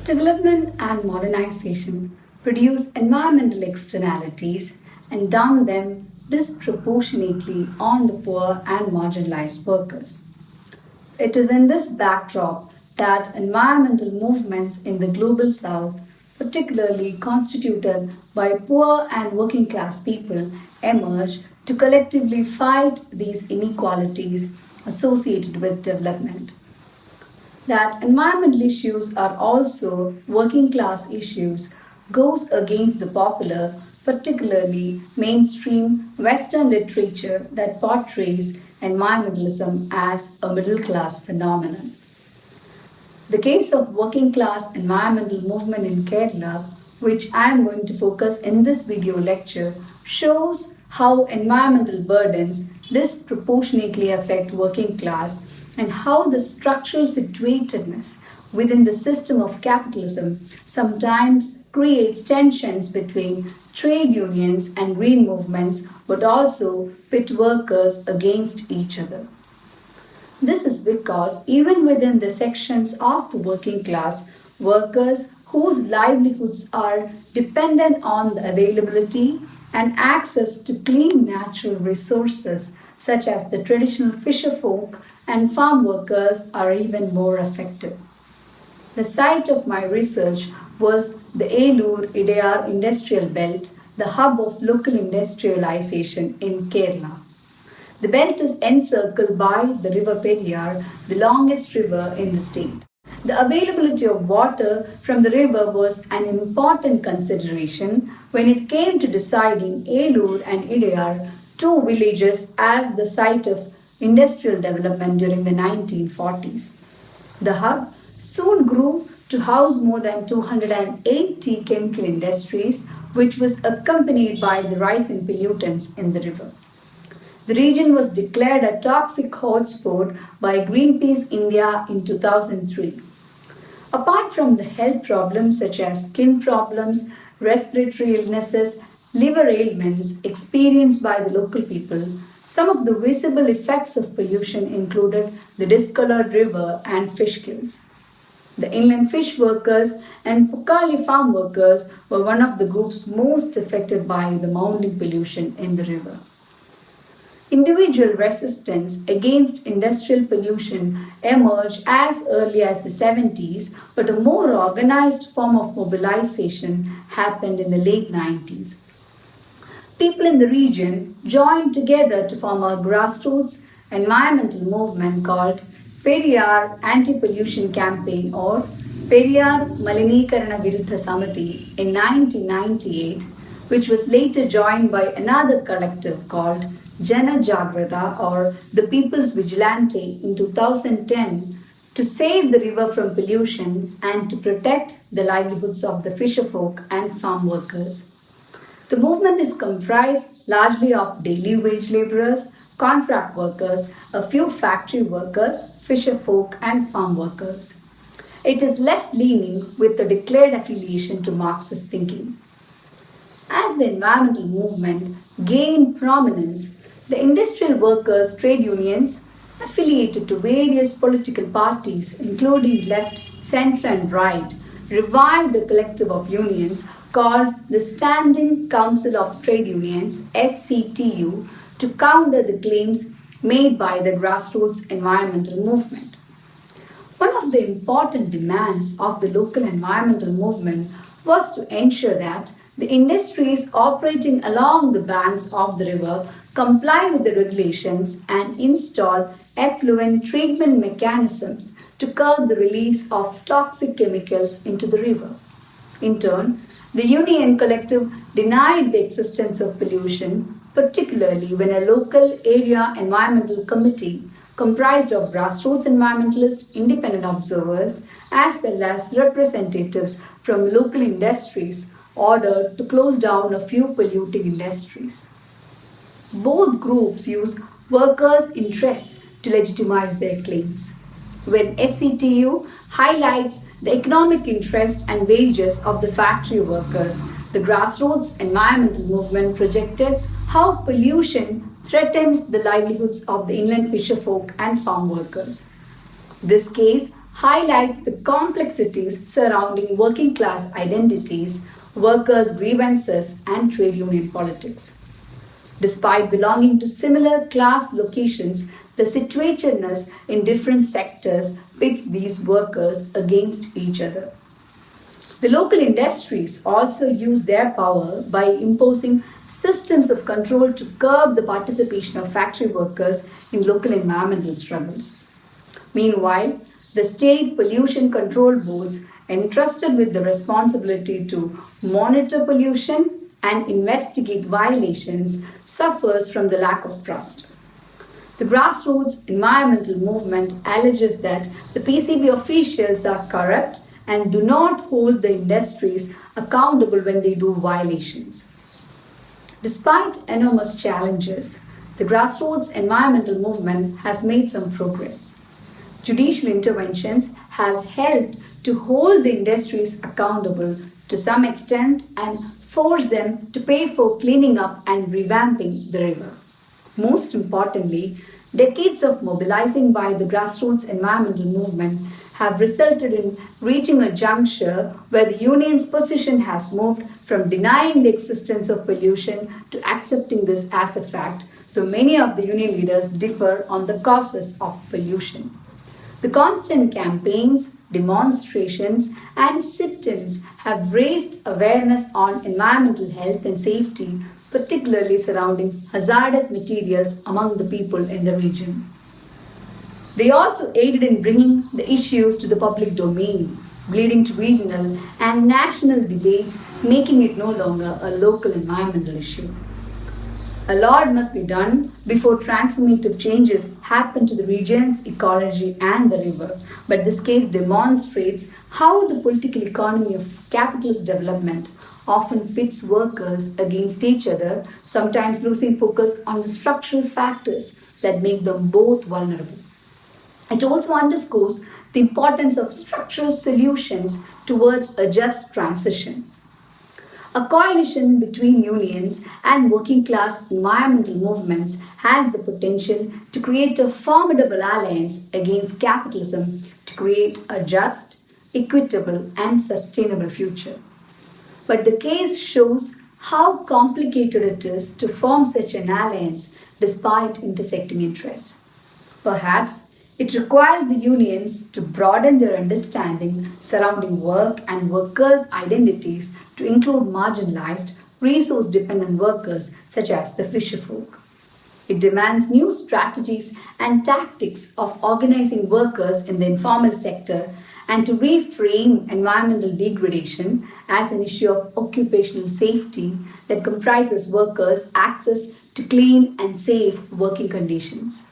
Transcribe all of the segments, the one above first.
Development and modernization produce environmental externalities and dump them disproportionately on the poor and marginalized workers. It is in this backdrop that environmental movements in the global south, particularly constituted by poor and working class people, emerge to collectively fight these inequalities associated with development. That environmental issues are also working class issues goes against the popular, particularly mainstream Western literature that portrays environmentalism as a middle class phenomenon. The case of working class environmental movement in Kerala, which I am going to focus in this video lecture, shows how environmental burdens disproportionately affect working class and how the structural situatedness within the system of capitalism sometimes creates tensions between trade unions and green movements, but also pit workers against each other. This is because even within the sections of the working class, workers whose livelihoods are dependent on the availability and access to clean natural resources such as the traditional fisher folk and farm workers are even more affected. The site of my research was the Elur-Idayar industrial belt, the hub of local industrialization in Kerala. The belt is encircled by the river Periyar, the longest river in the state. The availability of water from the river was an important consideration when it came to deciding Elur and Idayar, two villages, as the site of industrial development during the 1940s. The hub soon grew to house more than 280 chemical industries, which was accompanied by the rising pollutants in the river. The region was declared a toxic hotspot by Greenpeace India in 2003. Apart from the health problems such as skin problems, respiratory illnesses, liver ailments experienced by the local people, some of the visible effects of pollution included the discolored river and fish kills. The inland fish workers and Pukali farm workers were one of the groups most affected by the mounting pollution in the river. Individual resistance against industrial pollution emerged as early as the 70s, but a more organized form of mobilization happened in the late 90s. People in the region joined together to form a grassroots environmental movement called Periyar Anti-Pollution Campaign or Periyar Malinikarana Virudha Samiti in 1998, which was later joined by another collective called Jana Jagrata or the People's Vigilante in 2010 to save the river from pollution and to protect the livelihoods of the fisherfolk and farm workers. The movement is comprised largely of daily wage laborers, contract workers, a few factory workers, fisherfolk and farm workers. It is left-leaning with a declared affiliation to Marxist thinking. As the environmental movement gained prominence, the industrial workers' trade unions affiliated to various political parties, including left, centre and right, revived a collective of unions called the Standing Council of Trade Unions, SCTU, to counter the claims made by the grassroots environmental movement. One of the important demands of the local environmental movement was to ensure that the industries operating along the banks of the river comply with the regulations and install effluent treatment mechanisms to curb the release of toxic chemicals into the river. In turn, the union collective denied the existence of pollution, particularly when a local area environmental committee comprised of grassroots environmentalists, independent observers, as well as representatives from local industries ordered to close down a few polluting industries. Both groups use workers' interests to legitimize their claims. When SCTU highlights the economic interest and wages of the factory workers, the grassroots environmental movement projected how pollution threatens the livelihoods of the inland fisherfolk and farm workers. This case highlights the complexities surrounding working class identities, workers' grievances, and trade union politics. Despite belonging to similar class locations, the situatedness in different sectors pits these workers against each other. The local industries also use their power by imposing systems of control to curb the participation of factory workers in local environmental struggles. Meanwhile, the state pollution control boards entrusted with the responsibility to monitor pollution and investigate violations suffers from the lack of trust. The grassroots environmental movement alleges that the PCB officials are corrupt and do not hold the industries accountable when they do violations. Despite enormous challenges, the grassroots environmental movement has made some progress. Judicial interventions have helped to hold the industries accountable to some extent and force them to pay for cleaning up and revamping the river. Most importantly, decades of mobilizing by the grassroots environmental movement have resulted in reaching a juncture where the union's position has moved from denying the existence of pollution to accepting this as a fact, though many of the union leaders differ on the causes of pollution. The constant campaigns, demonstrations, and sit-ins have raised awareness on environmental health and safety, particularly surrounding hazardous materials among the people in the region. They also aided in bringing the issues to the public domain, leading to regional and national debates, making it no longer a local environmental issue. A lot must be done before transformative changes happen to the region's ecology and the river, but this case demonstrates how the political economy of capitalist development often pits workers against each other, sometimes losing focus on the structural factors that make them both vulnerable. It also underscores the importance of structural solutions towards a just transition. A coalition between unions and working class environmental movements has the potential to create a formidable alliance against capitalism to create a just, equitable, and sustainable future. But the case shows how complicated it is to form such an alliance despite intersecting interests. Perhaps it requires the unions to broaden their understanding surrounding work and workers' identities to include marginalized, resource-dependent workers such as the fisherfolk. It demands new strategies and tactics of organizing workers in the informal sector and to reframe environmental degradation as an issue of occupational safety that comprises workers' access to clean and safe working conditions.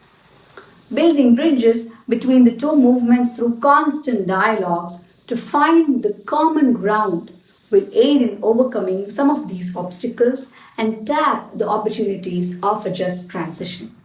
Building bridges between the two movements through constant dialogues to find the common ground will aid in overcoming some of these obstacles and tap the opportunities of a just transition.